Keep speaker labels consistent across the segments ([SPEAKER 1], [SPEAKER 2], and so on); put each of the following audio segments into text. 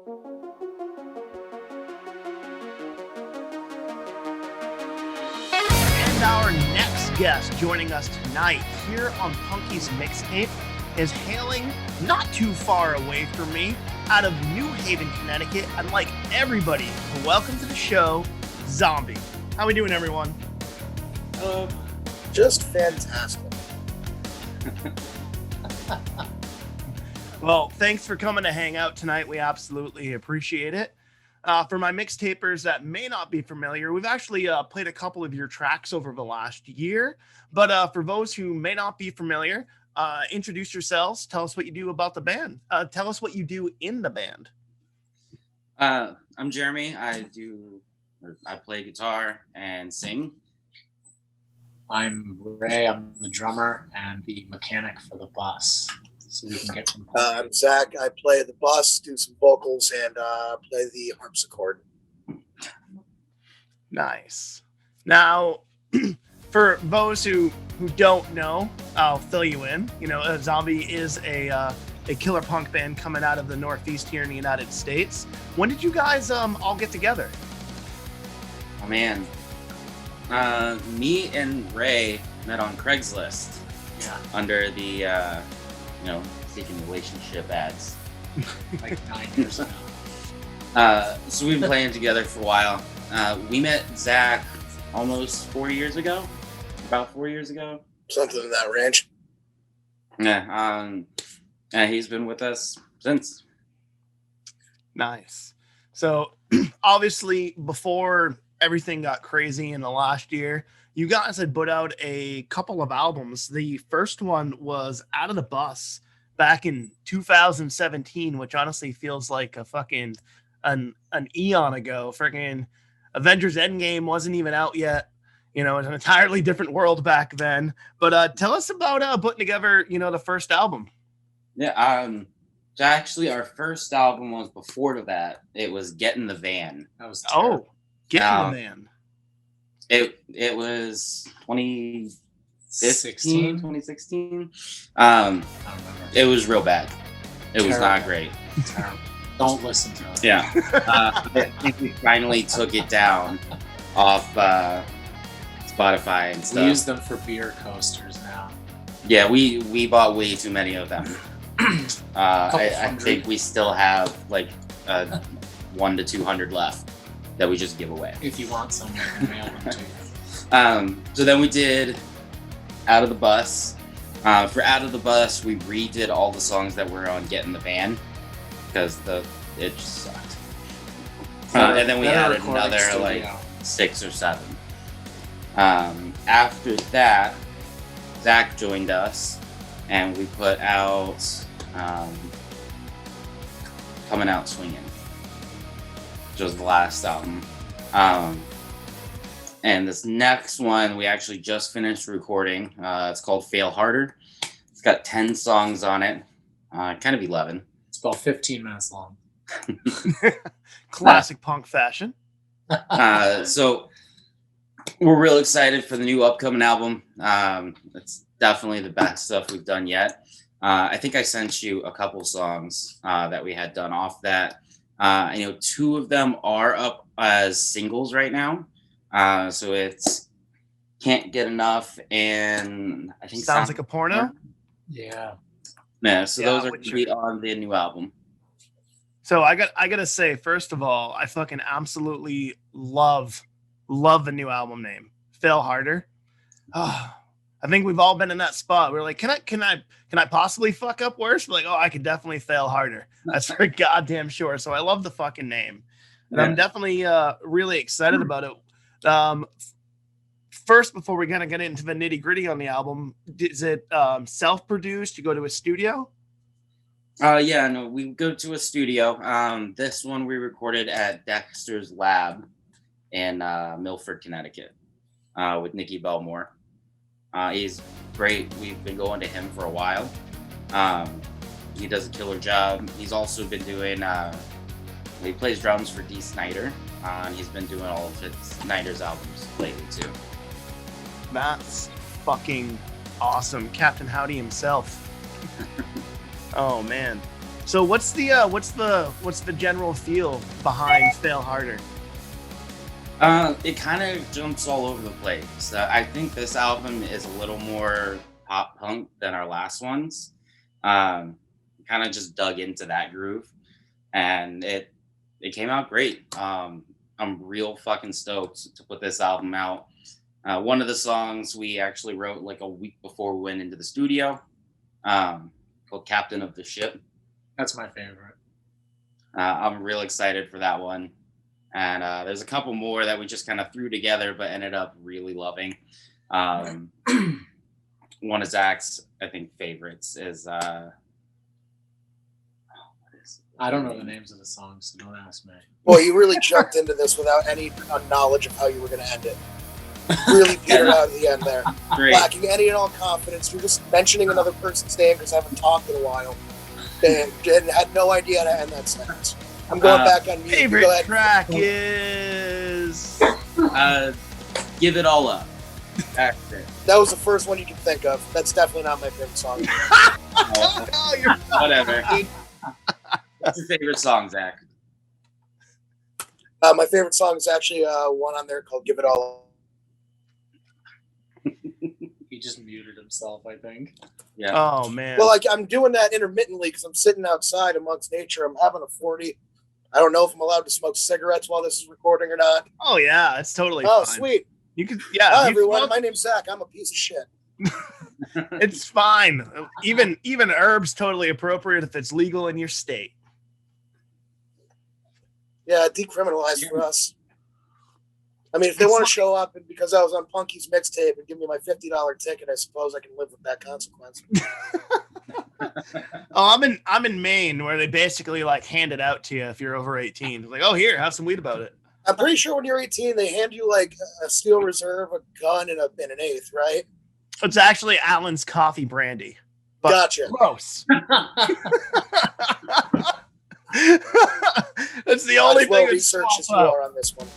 [SPEAKER 1] And our next guest joining us tonight here on Punky's MixTape is hailing not too far away from me out of New Haven, Connecticut. I'd like everybody to welcome to the show, Zombii. How we doing, everyone?
[SPEAKER 2] Just fantastic.
[SPEAKER 1] Well, thanks for coming to hang out tonight. We absolutely appreciate it. For my mixtapers that may not be familiar, we've actually played a couple of your tracks over the last year. But for those who may not be familiar, introduce yourselves. Tell us what you do about the band. Tell us what you do in the band.
[SPEAKER 3] I'm Jeremy. I play guitar and sing.
[SPEAKER 4] I'm Ray. I'm the drummer and the mechanic for the bus. So we can get from.
[SPEAKER 2] I'm Zach. I play the bass, do some vocals, and play the harpsichord.
[SPEAKER 1] Nice. Now, for those who don't know, I'll fill you in. You know, Zombii is a killer punk band coming out of the Northeast here in the United States. When did you guys all get together?
[SPEAKER 3] Oh man, me and Ray met on Craigslist.
[SPEAKER 4] Yeah.
[SPEAKER 3] Under the seeking relationship ads.
[SPEAKER 4] Like 9 years ago.
[SPEAKER 3] So we've been playing together for a while. We met Zach almost 4 years ago. About 4 years ago.
[SPEAKER 2] Something in that range.
[SPEAKER 3] Yeah. And he's been with us since.
[SPEAKER 1] Nice. So obviously before everything got crazy in the last year, you guys had put out a couple of albums. The first one was Out of the Bus back in 2017, which honestly feels like a fucking an eon ago. Freaking Avengers Endgame wasn't even out yet. You know, it's an entirely different world back then. But tell us about putting together, the first album.
[SPEAKER 3] Yeah, so actually our first album was before that. It was Get in the Van.
[SPEAKER 4] That was terrible.
[SPEAKER 1] Get in the Van.
[SPEAKER 3] It was 2016. It was real bad. It was not great.
[SPEAKER 4] Terrible. Don't listen to it.
[SPEAKER 3] Yeah. I think we finally took it down off Spotify and stuff.
[SPEAKER 4] We use them for beer coasters now.
[SPEAKER 3] Yeah, we bought way too many of them. I think we still have like 100 to 200 left that we just give away.
[SPEAKER 4] If you want some, we can mail them to you.
[SPEAKER 3] So then we did Out of the Bus. For Out of the Bus, we redid all the songs that were on Get in the Van because it just sucked. And then we added another like 6 or 7. After that, Zach joined us, and we put out Coming Out Swinging, which was the last album. And this next one we actually just finished recording. It's called Fail Harder. It's got 10 songs on it, kind of 11.
[SPEAKER 4] It's about 15 minutes long.
[SPEAKER 1] Classic punk fashion.
[SPEAKER 3] So we're real excited for the new upcoming album. It's definitely the best stuff we've done yet. I think I sent you a couple songs that we had done off that. I know 2 of them are up as singles right now. So it's Can't Get Enough and I think
[SPEAKER 1] Sounds Like a Porno.
[SPEAKER 4] Yeah.
[SPEAKER 3] Yeah, so those are going to be on the new album.
[SPEAKER 1] So I gotta say, first of all, I fucking absolutely love the new album name, Fail Harder. Oh, I think we've all been in that spot. We're like, can I possibly fuck up worse? We're like, I could definitely fail harder. That's for goddamn sure. So I love the fucking name, and I'm definitely really excited about it. First, before we're gonna get into the nitty gritty on the album, is it self-produced? You go to a studio?
[SPEAKER 3] Yeah, no, we go to a studio. This one we recorded at Dexter's Lab in Milford, Connecticut, with Nikki Belmore. He's great. We've been going to him for a while. He does a killer job. He's also been doing, he plays drums for Dee Snider, and he's been doing all of Snider's albums lately too.
[SPEAKER 1] That's fucking awesome. Captain Howdy himself. Oh man. So what's the general feel behind Fail Harder?
[SPEAKER 3] It kind of jumps all over the place. I think this album is a little more pop punk than our last ones. Kind of just dug into that groove, and it came out great. I'm real fucking stoked to put this album out. One of the songs we actually wrote like a week before we went into the studio, called "Captain of the Ship."
[SPEAKER 4] That's my favorite.
[SPEAKER 3] I'm real excited for that one. And there's a couple more that we just kind of threw together, but ended up really loving. One of Zach's, I think, favorites is.
[SPEAKER 4] I don't know the names of the songs, so don't ask me.
[SPEAKER 2] Boy, you really jumped into this without any knowledge of how you were going to end it. Really petered out at the end there.
[SPEAKER 3] Great.
[SPEAKER 2] Lacking any and all confidence. You're just mentioning another person's name because I haven't talked in a while. And had no idea how to end that sentence. I'm going back on mute.
[SPEAKER 1] Favorite
[SPEAKER 2] Go ahead.
[SPEAKER 1] track is
[SPEAKER 3] Give It All Up. That's it.
[SPEAKER 2] That was the first one you could think of. That's definitely not my favorite song.
[SPEAKER 1] Oh, you're
[SPEAKER 3] Whatever. What's your favorite song, Zach?
[SPEAKER 2] My favorite song is actually one on there called Give It All Up.
[SPEAKER 4] He just muted himself, I think.
[SPEAKER 3] Yeah.
[SPEAKER 1] Oh man.
[SPEAKER 2] Well, I'm doing that intermittently because I'm sitting outside amongst nature. I'm having a 40. I don't know if I'm allowed to smoke cigarettes while this is recording or not.
[SPEAKER 1] Oh yeah, it's totally
[SPEAKER 2] Oh,
[SPEAKER 1] fine.
[SPEAKER 2] sweet.
[SPEAKER 1] You could, yeah.
[SPEAKER 2] Hi,
[SPEAKER 1] you
[SPEAKER 2] everyone.
[SPEAKER 1] smoke-
[SPEAKER 2] My name's Zach. I'm a piece of shit.
[SPEAKER 1] It's fine. Even herbs totally appropriate if it's legal in your state.
[SPEAKER 2] Yeah, decriminalized for us. I mean, if they want to show up and because I was on Punky's MixTape and give me my $50 ticket, I suppose I can live with that consequence.
[SPEAKER 1] Oh, I'm in Maine where they basically like hand it out to you if you're over 18. It's like, oh, here, have some weed about it.
[SPEAKER 2] I'm pretty sure when you're 18, they hand you like a steel reserve, a gun, and an eighth, right?
[SPEAKER 1] It's actually Allen's coffee brandy. But
[SPEAKER 2] Gotcha.
[SPEAKER 1] gross. That's the only
[SPEAKER 2] As well
[SPEAKER 1] thing.
[SPEAKER 2] researched as you are on this one.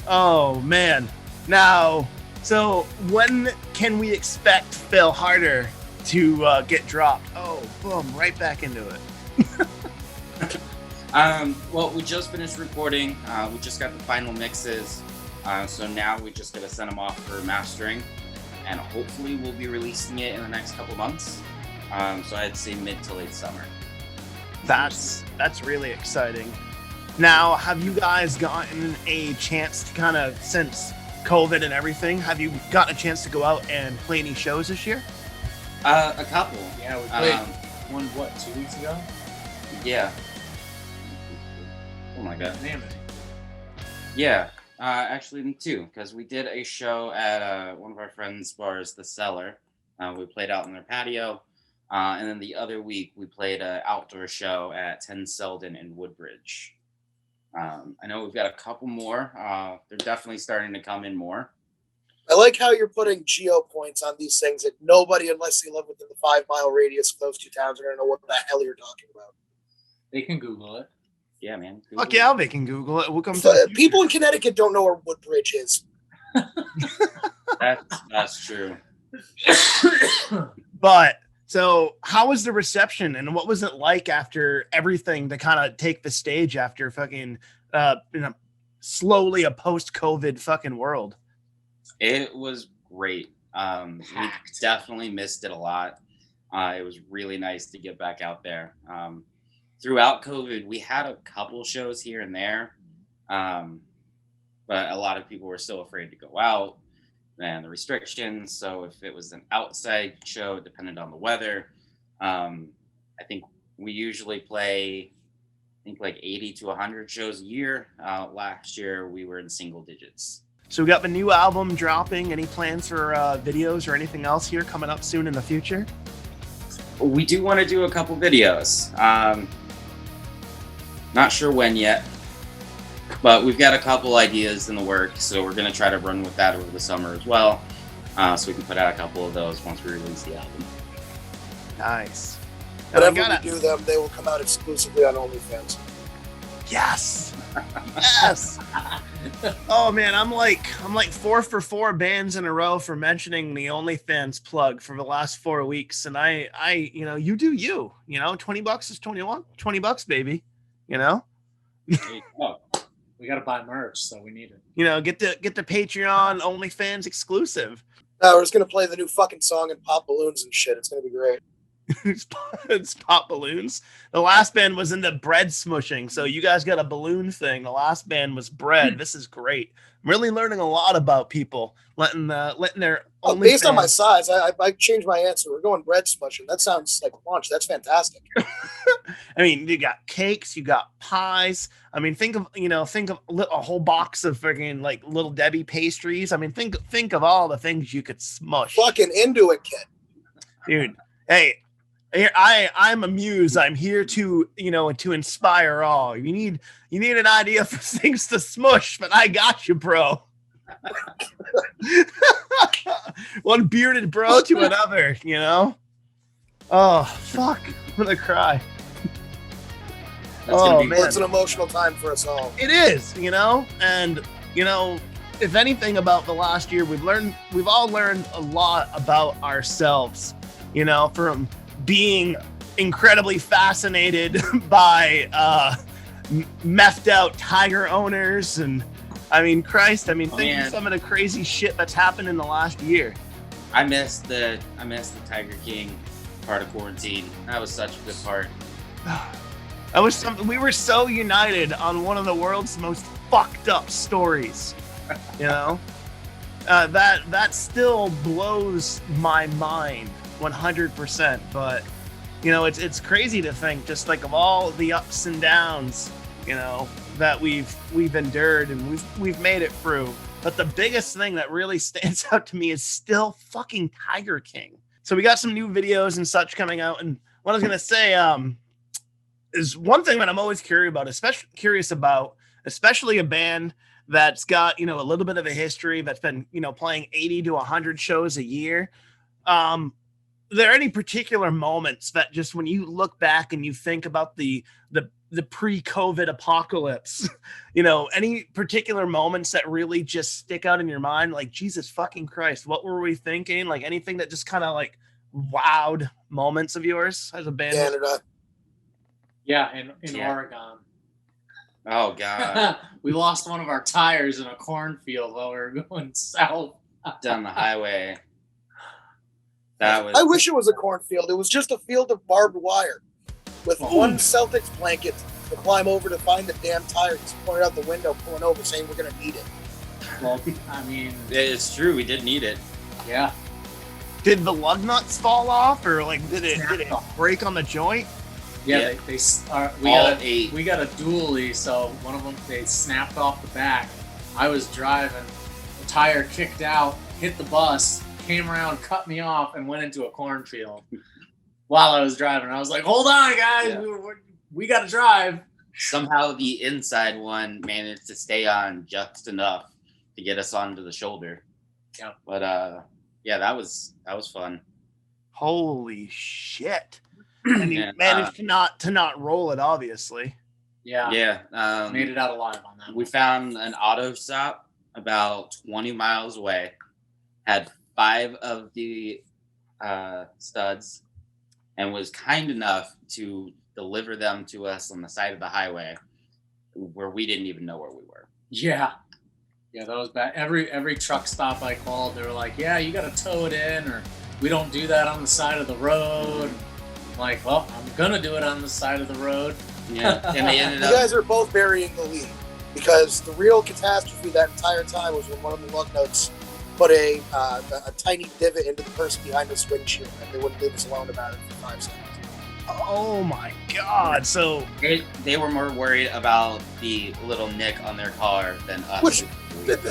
[SPEAKER 1] Oh man. Now, so when can we expect Fail Harder to get dropped? Oh, boom, right back into it.
[SPEAKER 3] Well, we just finished recording. We just got the final mixes. So now we just gotta send them off for mastering, and hopefully we'll be releasing it in the next couple months. So I'd say mid to late summer.
[SPEAKER 1] That's really exciting. Now, have you guys gotten a chance to kind of, since COVID and everything, have you gotten a chance to go out and play any shows this year?
[SPEAKER 3] A couple.
[SPEAKER 4] Yeah, we played one, 2 weeks ago?
[SPEAKER 3] Yeah. Oh my god.
[SPEAKER 4] Damn it.
[SPEAKER 3] Yeah. Actually, two, because we did a show at one of our friends' bars, The Cellar. We played out in their patio. And then the other week, we played an outdoor show at 10 Selden in Woodbridge. I know we've got a couple more. They're definitely starting to come in more.
[SPEAKER 2] I like how you're putting geo points on these things that nobody, unless they live within the 5-mile radius of those two towns, are going to know what the hell you're talking about.
[SPEAKER 4] They can Google it.
[SPEAKER 3] Yeah, man.
[SPEAKER 1] Fuck yeah, they can Google it. We'll come to
[SPEAKER 2] People in Connecticut don't know where Woodbridge is.
[SPEAKER 3] That's true.
[SPEAKER 1] But so how was the reception and what was it like after everything to kind of take the stage after fucking slowly a post-COVID fucking world?
[SPEAKER 3] It was great. We definitely missed it a lot. It was really nice to get back out there. Throughout COVID, we had a couple shows here and there, but a lot of people were still afraid to go out and the restrictions. So if it was an outside show, it depended on the weather. I think we usually play, like 80 to 100 shows a year. Last year, we were in single digits.
[SPEAKER 1] So we got the new album dropping. Any plans for videos or anything else here coming up soon in the future?
[SPEAKER 3] We do want to do a couple videos. Not sure when yet, but we've got a couple ideas in the works, so we're going to try to run with that over the summer as well, so we can put out a couple of those once we release the album.
[SPEAKER 1] Nice.
[SPEAKER 2] Whenever we do them, they will come out exclusively on OnlyFans.
[SPEAKER 1] Yes. Yes. Oh man, I'm like 4 for 4 bands in a row for mentioning the OnlyFans plug for the last 4 weeks, and I you do you, $20 is $20, baby,
[SPEAKER 4] Oh, we got to buy merch, so we need it.
[SPEAKER 1] get the Patreon OnlyFans exclusive.
[SPEAKER 2] No, we're just gonna play the new fucking song and pop balloons and shit. It's gonna be great.
[SPEAKER 1] It's pop balloons. The last band was in the bread smushing, so you guys got a balloon thing. The last band was bread. This is great. I'm really learning a lot about people letting their
[SPEAKER 2] Based on my
[SPEAKER 1] OnlyFans.
[SPEAKER 2] size, I changed my answer. We're going bread smushing. That sounds like lunch. That's fantastic.
[SPEAKER 1] I mean, you got cakes, you got pies. I mean, think of a whole box of freaking like Little Debbie pastries. I mean, think of all the things you could smush.
[SPEAKER 2] Fucking into it, kid.
[SPEAKER 1] Dude. Hey, I'm a muse. I'm here to to inspire all. You need an idea for things to smush, but I got you, bro. One bearded bro to another, Oh fuck! I'm gonna cry.
[SPEAKER 3] Gonna be
[SPEAKER 1] man,
[SPEAKER 2] It's an emotional time for us all.
[SPEAKER 1] it is, and if anything about the last year, we've all learned a lot about ourselves. From being incredibly fascinated by methed out tiger owners, and think of some of the crazy shit that's happened in the last year.
[SPEAKER 3] I missed the Tiger King part of quarantine. That was such a good part.
[SPEAKER 1] That was something. We were so united on one of the world's most fucked up stories. That still blows my mind 100%. But it's crazy to think, just like, of all the ups and downs, that we've endured and we've made it through. But the biggest thing that really stands out to me is still fucking Tiger King. So we got some new videos and such coming out, and what I was gonna say is one thing that I'm always curious about, especially a band that's got a little bit of a history, that's been playing 80 to 100 shows a year. Are there any particular moments that, just when you look back and you think about the pre-COVID apocalypse, any particular moments that really just stick out in your mind? Like, Jesus fucking Christ, what were we thinking? Like, anything that just kind of like wowed moments of yours as a band?
[SPEAKER 2] Canada.
[SPEAKER 4] Yeah, in Oregon.
[SPEAKER 3] Oh god.
[SPEAKER 4] We lost one of our tires in a cornfield while we were going south
[SPEAKER 3] Down the highway.
[SPEAKER 2] I wish it was a cornfield. It was just a field of barbed wire with one Celtics blanket to climb over to find the damn tire. Just pointed out the window, pulling over, saying we're going to need it.
[SPEAKER 4] Well,
[SPEAKER 3] it's true. We did need it.
[SPEAKER 4] Yeah.
[SPEAKER 1] Did the lug nuts fall off, or like did it break on the joint?
[SPEAKER 4] Yeah,
[SPEAKER 3] Yeah.
[SPEAKER 4] we got a dually, so one of them, they snapped off the back. I was driving, the tire kicked out, hit the bus, came around, cut me off, and went into a cornfield while I was driving. I was like, hold on, guys,
[SPEAKER 3] Yeah.
[SPEAKER 4] we got to drive.
[SPEAKER 3] Somehow the inside one managed to stay on just enough to get us onto the shoulder.
[SPEAKER 4] Yeah.
[SPEAKER 3] But yeah, that was fun.
[SPEAKER 1] Holy shit. And you managed to not roll it, obviously.
[SPEAKER 4] Yeah.
[SPEAKER 3] Yeah.
[SPEAKER 4] Made it out alive on that.
[SPEAKER 3] We found an auto shop about 20 miles away. Had 5 of the studs, and was kind enough to deliver them to us on the side of the highway where we didn't even know where we were.
[SPEAKER 4] Yeah, that was bad. Every truck stop I called, they were like, yeah, you got to tow it in, or we don't do that on the side of the road. I'm like, well, I'm going to do it on the side of the road.
[SPEAKER 3] Yeah, and they ended
[SPEAKER 2] You
[SPEAKER 3] up...
[SPEAKER 2] guys are both burying the lead, because the real catastrophe that entire time was when one of the lug nuts put a tiny divot into the person behind us windshield, and they wouldn't leave us alone about it for 5 seconds.
[SPEAKER 1] Oh my god. So
[SPEAKER 3] They were more worried about the little nick on their car than us.
[SPEAKER 2] Which,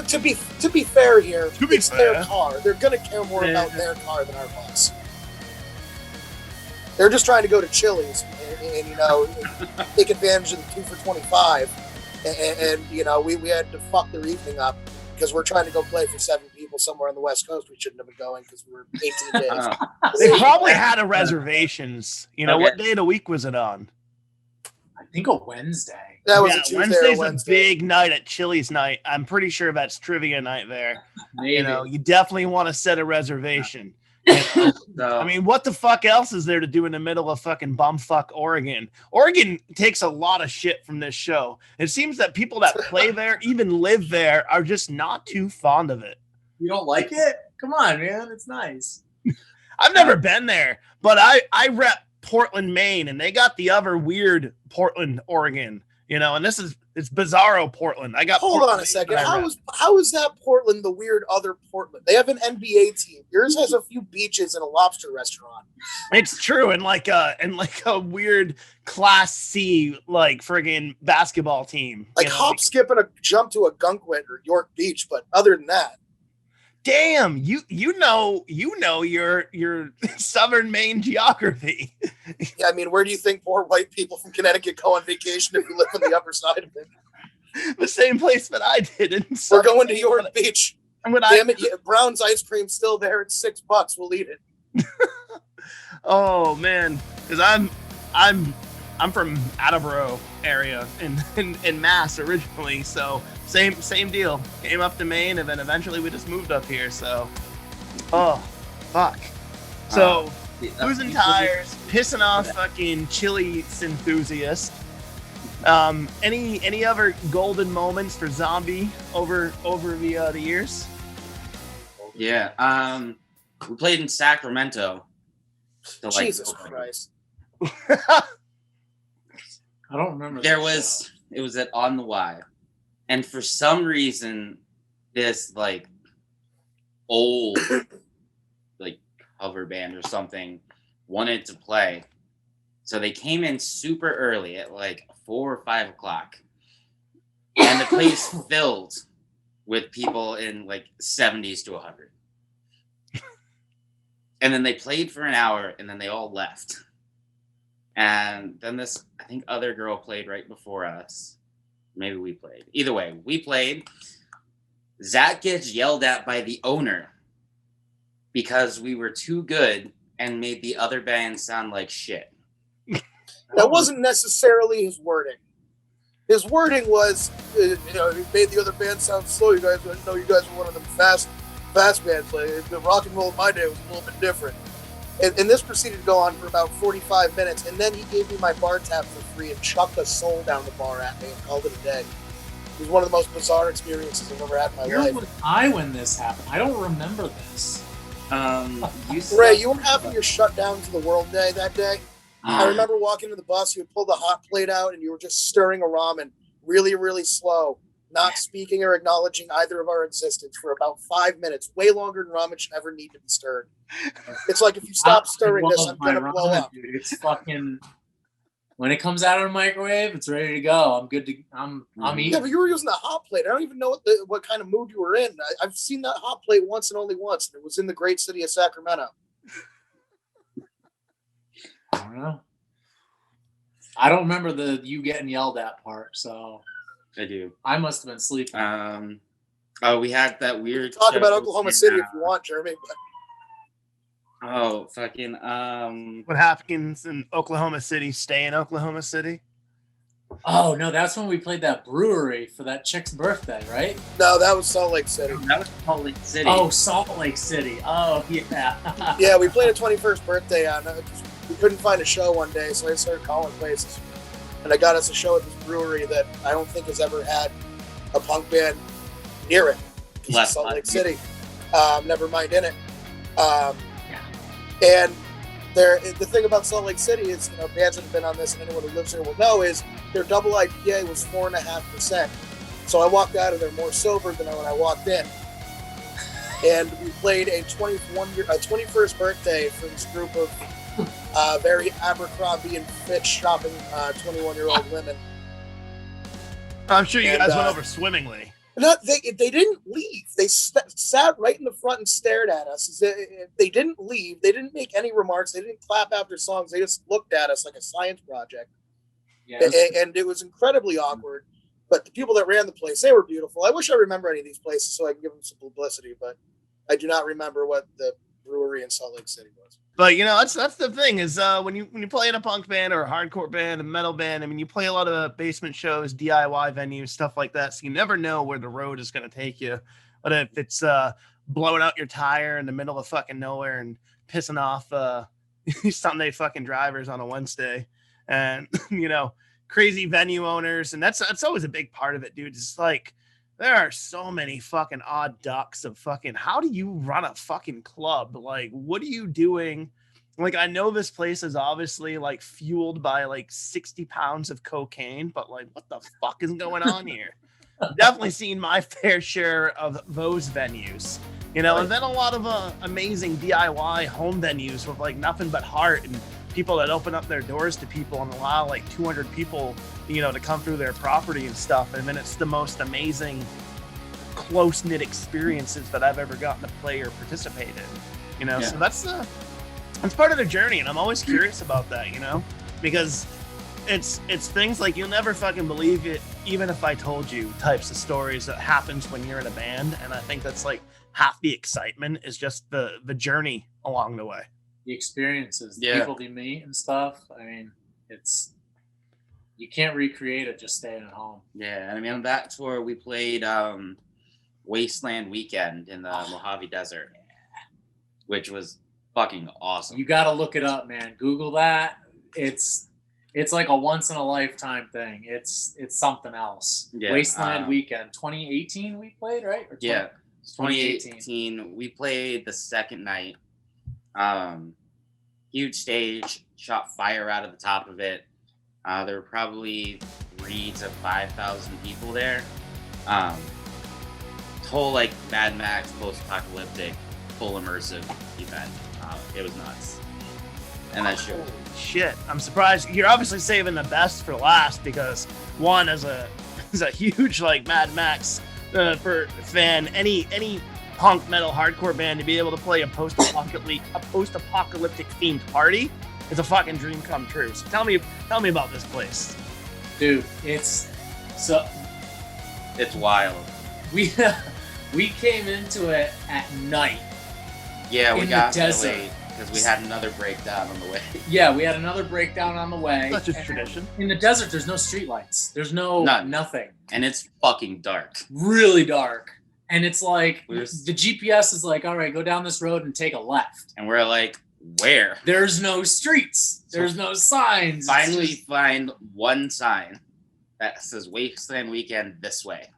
[SPEAKER 2] to be fair here,
[SPEAKER 1] To be
[SPEAKER 2] it's their
[SPEAKER 1] fair.
[SPEAKER 2] car. They're gonna care more about their car than our bus. They're just trying to go to Chili's and take advantage of the 2 for $25, and we had to fuck their evening up because we're trying to go play for 7 people somewhere on the West Coast. We shouldn't have been going because we were 18 days.
[SPEAKER 1] they probably had a reservations.
[SPEAKER 3] Okay.
[SPEAKER 1] What day of the week was it on?
[SPEAKER 4] I think a Wednesday.
[SPEAKER 2] That was
[SPEAKER 1] Yeah,
[SPEAKER 2] a Tuesday or
[SPEAKER 1] Wednesday's a
[SPEAKER 2] Wednesday.
[SPEAKER 1] big night at Chili's night. I'm pretty sure that's trivia night there.
[SPEAKER 4] Maybe.
[SPEAKER 1] You know, you definitely want to set a reservation. You know?
[SPEAKER 3] So,
[SPEAKER 1] I mean, what the fuck else is there to do in the middle of fucking bumfuck Oregon? Oregon takes a lot of shit from this show. It seems that people that play there, even live there, are just not too fond of it.
[SPEAKER 4] You don't like it? Come on, man. It's nice.
[SPEAKER 1] I've never been there, but I rep Portland, Maine, and they got the other weird Portland, Oregon. You know, and it's bizarro Portland. I got.
[SPEAKER 2] Hold
[SPEAKER 1] Portland,
[SPEAKER 2] on a second.
[SPEAKER 1] Maine,
[SPEAKER 2] How is that Portland the weird other Portland? They have an NBA team. Yours has a few beaches and a lobster restaurant.
[SPEAKER 1] It's true, and like a weird Class C like friggin' basketball team.
[SPEAKER 2] Like hop, skip, and a jump to a Gunkwit or York Beach, but other than that,
[SPEAKER 1] damn, you know your Southern Maine geography.
[SPEAKER 2] yeah. I mean, where do you think poor white people from Connecticut go on vacation if you live on the upper side of it?
[SPEAKER 1] The same place that I did.
[SPEAKER 2] We're going to York Beach.
[SPEAKER 1] When
[SPEAKER 2] Damn it, Brown's ice cream's still there. It's $6. We'll eat it.
[SPEAKER 1] Oh man, because I'm from Attleboro area in Mass originally, so same deal. Came up to Maine, and then eventually we just moved up here. So, oh fuck. So losing tires, pissing off fucking Chili's enthusiasts. Any other golden moments for Zombie over the years?
[SPEAKER 3] yeah. We played in Sacramento.
[SPEAKER 2] Jesus Christ.
[SPEAKER 4] I don't remember.
[SPEAKER 3] It was at On the Y. And for some reason, this like old like cover band or something wanted to play. So they came in super early at like 4 or 5 o'clock. And the place filled with people in like 70s to 100. And then they played for an hour and then they all left. And then this, I think, other girl played right before us. Maybe we played. Either way, we played. Zach gets yelled at by the owner because we were too good and made the other band sound like shit.
[SPEAKER 2] That wasn't necessarily his wording. His wording was, he made the other band sound slow. You guys, I know you guys were one of them fast bands. Like, the rock and roll of my day was a little bit different. And this proceeded to go on for about 45 minutes, and then he gave me my bar tab for free and chucked a soul down the bar at me and called it a day. It was one of the most bizarre experiences I've ever had in my life.
[SPEAKER 4] Where was I when this happened? I don't remember this.
[SPEAKER 2] Ray, you were having your shutdown to the world day that day. I remember walking to the bus, you had pulled the hot plate out, and you were just stirring a ramen really, really slow, not speaking or acknowledging either of our existence for about 5 minutes, way longer than ramen should ever need to be stirred. It's like, if you stop stirring this, I'm going to blow up.
[SPEAKER 4] Dude. It's fucking... When it comes out of the microwave, it's ready to go. I'm good to... I'm eating.
[SPEAKER 2] Yeah, but you were using the hot plate. I don't even know what kind of mood you were in. I've seen that hot plate once and only once, and it was in the great city of Sacramento.
[SPEAKER 4] I don't know. I don't remember you getting yelled at part, so...
[SPEAKER 3] I do.
[SPEAKER 4] I must have been sleeping.
[SPEAKER 3] We had that weird...
[SPEAKER 2] Talk about Oklahoma City if you want, Jeremy. But...
[SPEAKER 3] Oh, fucking...
[SPEAKER 1] What happens in Oklahoma City, stay in Oklahoma City?
[SPEAKER 4] Oh, no, that's when we played that brewery for that chick's birthday, right?
[SPEAKER 2] No, that was Salt Lake City.
[SPEAKER 3] That was Salt Lake City.
[SPEAKER 4] Oh, Salt Lake City. Oh, yeah.
[SPEAKER 2] Yeah, we played a 21st birthday on it. We couldn't find a show one day, so I started calling places. And I got us a show at this brewery that I don't think has ever had a punk band near it. It's Salt Lake City. Never mind in it. And the thing about Salt Lake City is, bands that have been on this, and anyone who lives here will know, is their double IPA was 4.5%. So I walked out of there more sober than when I walked in. And we played a 21st birthday for this group of very Abercrombie and Fitch shopping 21-year-old women.
[SPEAKER 1] I'm sure you guys went over swimmingly.
[SPEAKER 2] No, they didn't leave. They sat right in the front and stared at us. They didn't leave. They didn't make any remarks. They didn't clap after songs. They just looked at us like a science project. Yes. And it was incredibly awkward. But the people that ran the place, they were beautiful. I wish I remember any of these places so I can give them some publicity, but I do not remember what the brewery in Salt Lake City was.
[SPEAKER 1] But that's the thing is when you play in a punk band or a hardcore band, a metal band, I mean, you play a lot of basement shows, DIY venues, stuff like that. So you never know where the road is going to take you. But if it's blowing out your tire in the middle of fucking nowhere and pissing off Sunday fucking drivers on a Wednesday, and crazy venue owners, and that's always a big part of it, dude. It's like there are so many fucking odd ducks of fucking how do you run a fucking club? Like, what are you doing? Like, I know this place is obviously like fueled by like 60 pounds of cocaine, but like, what the fuck is going on here? Definitely seen my fair share of those venues, right. And then a lot of amazing DIY home venues with like nothing but heart and people that open up their doors to people and allow like 200 people, to come through their property and stuff. And then it's the most amazing, close-knit experiences that I've ever gotten to play or participate in,
[SPEAKER 3] Yeah.
[SPEAKER 1] So that's part of the journey. And I'm always curious about that, because it's things like you'll never fucking believe it, even if I told you types of stories that happens when you're in a band. And I think that's like half the excitement is just the journey along the way.
[SPEAKER 4] The experiences, the
[SPEAKER 3] Yeah.
[SPEAKER 4] people you meet and stuff. I mean, you can't recreate it just staying at home.
[SPEAKER 3] Yeah, I mean, on that tour, we played Wasteland Weekend in the Mojave Desert, which was fucking awesome.
[SPEAKER 4] You got to look it up, man. Google that. It's like a once in a lifetime thing. It's something else.
[SPEAKER 3] Yeah,
[SPEAKER 4] Wasteland Weekend, 2018 we played, right? Or
[SPEAKER 3] 2018. We played the second night. Huge stage, shot fire out of the top of it. There were probably 3,000 to 5,000 people there. Whole like Mad Max post-apocalyptic, full immersive event. It was nuts. And that show.
[SPEAKER 1] Holy shit! I'm surprised. You're obviously saving the best for last because one, as a huge like Mad Max for fan, any punk metal hardcore band to be able to play a post-apocalyptic themed party. It's a fucking dream come true. So tell me about this place.
[SPEAKER 4] Dude, it's
[SPEAKER 3] wild.
[SPEAKER 4] We came into it at night.
[SPEAKER 3] Yeah, we
[SPEAKER 4] in
[SPEAKER 3] got
[SPEAKER 4] the desert
[SPEAKER 3] late because we had another breakdown on the way.
[SPEAKER 4] Yeah, we had another breakdown on the way.
[SPEAKER 1] That's just tradition.
[SPEAKER 4] In the desert, there's no streetlights. There's nothing.
[SPEAKER 3] And it's fucking dark.
[SPEAKER 4] Really dark. And it's like
[SPEAKER 3] the
[SPEAKER 4] GPS is like, all right, go down this road and take a left.
[SPEAKER 3] And we're like, where?
[SPEAKER 4] There's no streets. There's no signs.
[SPEAKER 3] Finally find one sign that says Wasteland Weekend this way.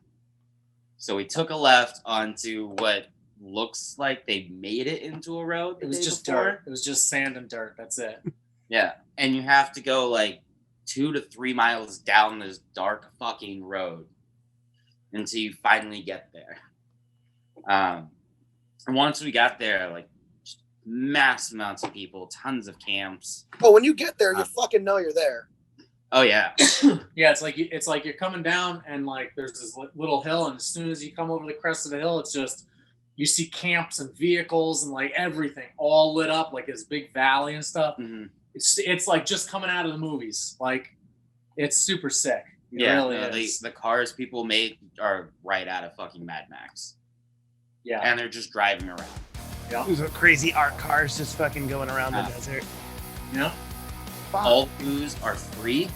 [SPEAKER 3] So we took a left onto what looks like they made it into a road.
[SPEAKER 4] It was just dirt. It was just sand and dirt. That's it.
[SPEAKER 3] Yeah. And you have to go like 2 to 3 miles down this dark fucking road until you finally get there. And once we got there, like mass amounts of people, tons of camps.
[SPEAKER 2] But when you get there, you fucking know you're there.
[SPEAKER 3] Oh yeah.
[SPEAKER 4] Yeah, it's like you're coming down and like there's this little hill, and as soon as you come over the crest of the hill, it's just you see camps and vehicles and like everything all lit up like this big valley and stuff.
[SPEAKER 3] Mm-hmm.
[SPEAKER 4] It's like just coming out of the movies. Like it's super sick. It
[SPEAKER 3] Yeah,
[SPEAKER 4] really is.
[SPEAKER 3] the cars people make are right out of fucking Mad Max.
[SPEAKER 4] Yeah,
[SPEAKER 3] and they're just driving around.
[SPEAKER 4] Yeah,
[SPEAKER 1] Those are crazy art cars just fucking going around the desert.
[SPEAKER 4] Yeah.
[SPEAKER 3] All booze are free.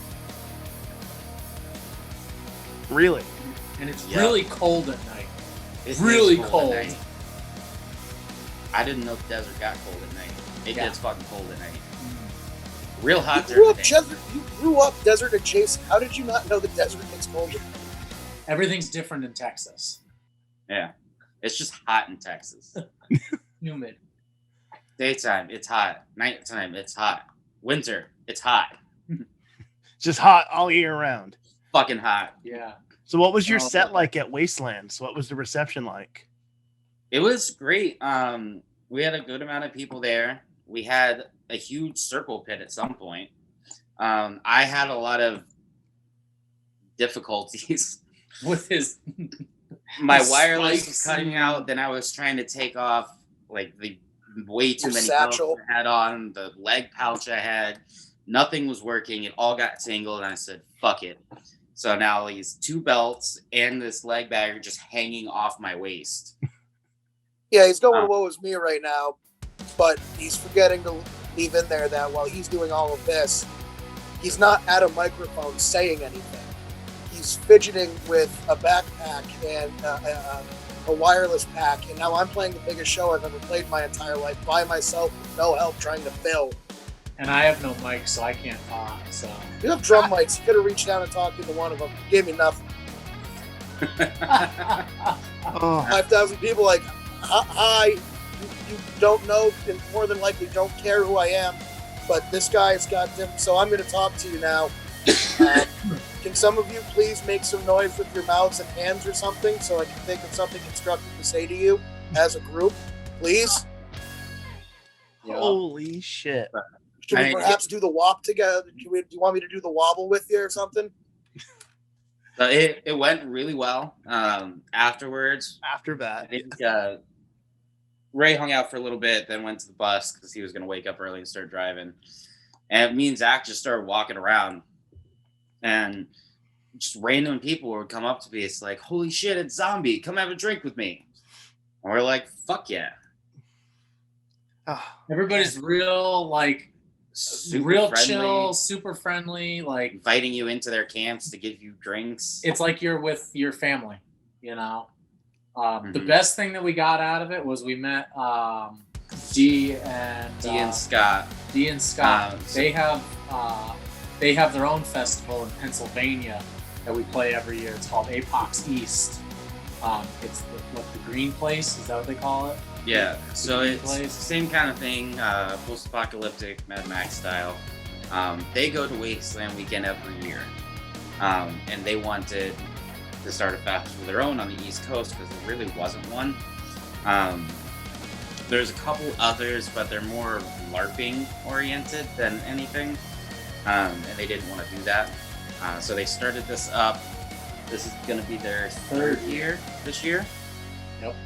[SPEAKER 1] Really?
[SPEAKER 4] And it's really cold at night.
[SPEAKER 3] It's
[SPEAKER 4] really
[SPEAKER 3] cold.
[SPEAKER 4] cold.
[SPEAKER 3] At night. I didn't know the desert got cold at night. It gets fucking cold at night. Real hot
[SPEAKER 2] You
[SPEAKER 3] desert.
[SPEAKER 2] you grew up desert adjacent. How did you not know the desert gets cold?
[SPEAKER 4] Everything's different in Texas.
[SPEAKER 3] Yeah. It's just hot in Texas.
[SPEAKER 4] Humid.
[SPEAKER 3] Daytime, it's hot. Nighttime, it's hot. Winter, it's hot.
[SPEAKER 1] Just hot all year round.
[SPEAKER 3] Fucking hot.
[SPEAKER 4] Yeah.
[SPEAKER 1] So what was your set like at Wastelands? What was the reception like?
[SPEAKER 3] It was great. We had a good amount of people there. We had a huge circle pit at some point. I had a lot of difficulties
[SPEAKER 4] with his
[SPEAKER 3] my wireless was cutting out. Then I was trying to take off like the way too many belts I had on, the leg pouch I had. Nothing was working. It all got tangled, and I said, fuck it. So now these 2 belts and this leg bag are just hanging off my waist.
[SPEAKER 2] Yeah, he's going woe is me right now. but he's forgetting to leave in there that while he's doing all of this, he's not at a microphone saying anything. He's fidgeting with a backpack and a wireless pack, and now I'm playing the biggest show I've ever played in my entire life by myself with no help trying to fill.
[SPEAKER 4] And I have no mic, so I can't talk. So
[SPEAKER 2] You have drum mics. You could have reached down and talked into one of them. Gave me nothing.
[SPEAKER 1] Oh,
[SPEAKER 2] 5,000 people like, hi, you don't know and more than likely don't care who I am, but this guy's got them, so I'm going to talk to you now. Can some of you please make some noise with your mouths and hands or something so I can think of something constructive to say to you as a group, please?
[SPEAKER 1] holy shit.
[SPEAKER 2] Should we perhaps do the WAP together? Do you want me to do the wobble with you or something?
[SPEAKER 3] So it went really well. Afterwards,
[SPEAKER 1] After
[SPEAKER 3] I
[SPEAKER 1] that,
[SPEAKER 3] think Ray hung out for a little bit, then went to the bus because he was going to wake up early and start driving. And me and Zach just started walking around, and just random people would come up to me. It's like, holy shit, it's Zombie. Come have a drink with me. And we're like, fuck yeah.
[SPEAKER 4] everybody's real, like,
[SPEAKER 3] Super
[SPEAKER 4] real
[SPEAKER 3] friendly,
[SPEAKER 4] chill, super friendly. Like,
[SPEAKER 3] inviting you into their camps to give you drinks.
[SPEAKER 4] it's like you're with your family, you know. The
[SPEAKER 3] Mhm.
[SPEAKER 4] best thing that we got out of it was we met Dee and
[SPEAKER 3] Scott.
[SPEAKER 4] Dee and Scott.
[SPEAKER 3] So-
[SPEAKER 4] They have their own festival in Pennsylvania that we play every year. It's called Apox East. It's the Green Place, is that what they call it?
[SPEAKER 3] Yeah, so
[SPEAKER 4] Green
[SPEAKER 3] it's the
[SPEAKER 4] Place.
[SPEAKER 3] same kind of thing, post-apocalyptic, Mad Max style. They go to Wasteland Weekend every year, and they wanted to start a festival of their own on the East Coast because there really wasn't one. There's a couple others, but they're more LARPing oriented than anything, and they didn't want to do that. So they started this up. This is going to be their third year this year.
[SPEAKER 4] Yep.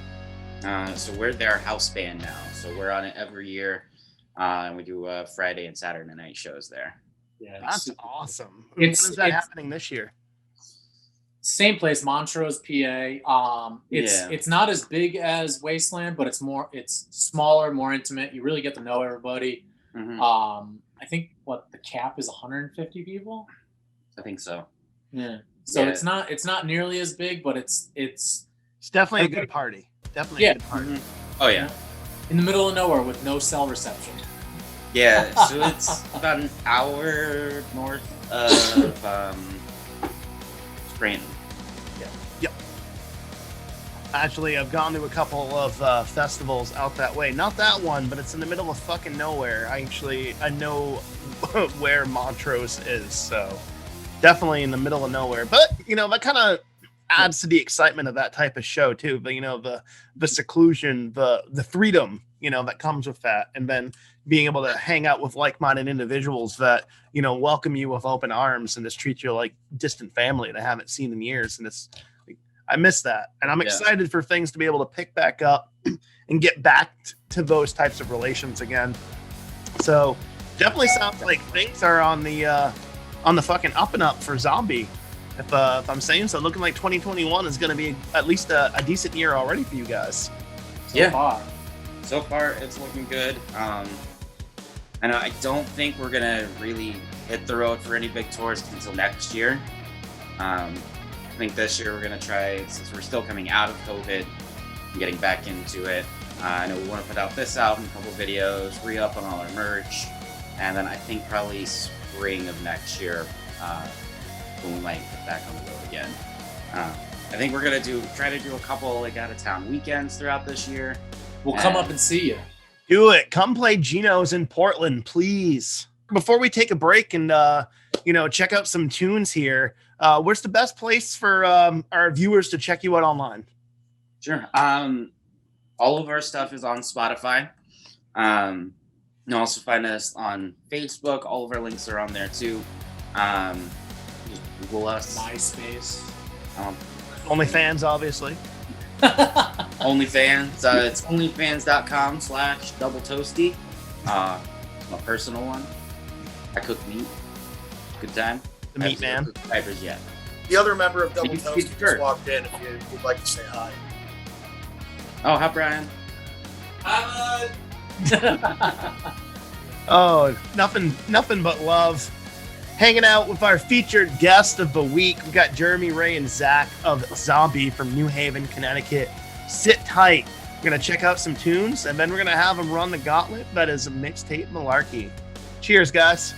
[SPEAKER 3] So we're their house band now. So we're on it every year, and we do Friday and Saturday night shows there.
[SPEAKER 4] Yeah,
[SPEAKER 1] that's
[SPEAKER 4] super cool.
[SPEAKER 1] awesome. When
[SPEAKER 4] It's-
[SPEAKER 1] is that
[SPEAKER 4] it's-
[SPEAKER 1] happening this year?
[SPEAKER 4] Same place, Montrose, PA. It's not as big as Wasteland, but it's smaller, more intimate. You really get to know everybody.
[SPEAKER 3] Mhm.
[SPEAKER 4] I think the cap is 150 people.
[SPEAKER 3] I think so.
[SPEAKER 4] Yeah. So
[SPEAKER 3] Yeah.
[SPEAKER 4] it's not nearly as big, but it's
[SPEAKER 1] It's definitely a good party. Definitely
[SPEAKER 4] Yeah.
[SPEAKER 1] a good party.
[SPEAKER 3] Mhm. Oh yeah,
[SPEAKER 4] in the middle of nowhere with no cell reception.
[SPEAKER 3] yeah. So it's about an hour north of Scranton.
[SPEAKER 1] Actually, I've gone to a couple of festivals out that way. Not that one, but it's in the middle of fucking nowhere. I know where Montrose is, so definitely in the middle of nowhere. But that kind of adds to the excitement of that type of show too. But the seclusion, the freedom, that comes with that, and then being able to hang out with like-minded individuals that welcome you with open arms and just treat you like distant family they haven't seen in years, and I miss that, and I'm excited for things to be able to pick back up and get back to those types of relations again. So definitely sounds like things are on the fucking up and up for Zombie. If I'm saying so, looking like 2021 is going to be at least a decent year already for you guys.
[SPEAKER 3] So far it's looking good. I know I don't think we're gonna really hit the road for any big tours until next year. I think this year we're going to try, since we're still coming out of COVID and getting back into it. I know we want to put out this album, a couple videos, re-up on all our merch, and then I think probably spring of next year when we might get back on the road again. I think we're going to try to do a couple out-of-town weekends throughout this year.
[SPEAKER 4] We'll come up and see you.
[SPEAKER 1] Do it. Come play Geno's in Portland, please. Before we take a break and check out some tunes here, where's the best place for our viewers to check you out online?
[SPEAKER 3] Sure. All of our stuff is on Spotify. You can also find us on Facebook. All of our links are on there too. Just Google us.
[SPEAKER 4] MySpace.
[SPEAKER 1] OnlyFans, obviously.
[SPEAKER 3] OnlyFans. It's onlyfans.com/doubletoasty. My personal one. I cook meat. Good time.
[SPEAKER 1] The meat man.
[SPEAKER 3] Subscribers yet.
[SPEAKER 2] The other member of Double
[SPEAKER 3] You
[SPEAKER 2] Toast
[SPEAKER 3] speak
[SPEAKER 2] just
[SPEAKER 3] first.
[SPEAKER 2] walked in. If you'd like to say hi.
[SPEAKER 3] Oh, hi Brian.
[SPEAKER 1] Oh, nothing but love. Hanging out with our featured guest of the week. We got Jeremy, Ray, and Zach of Zombii from New Haven, Connecticut. Sit tight. We're going to check out some tunes, and then we're going to have them run the gauntlet that is a mixtape malarkey. Cheers, guys.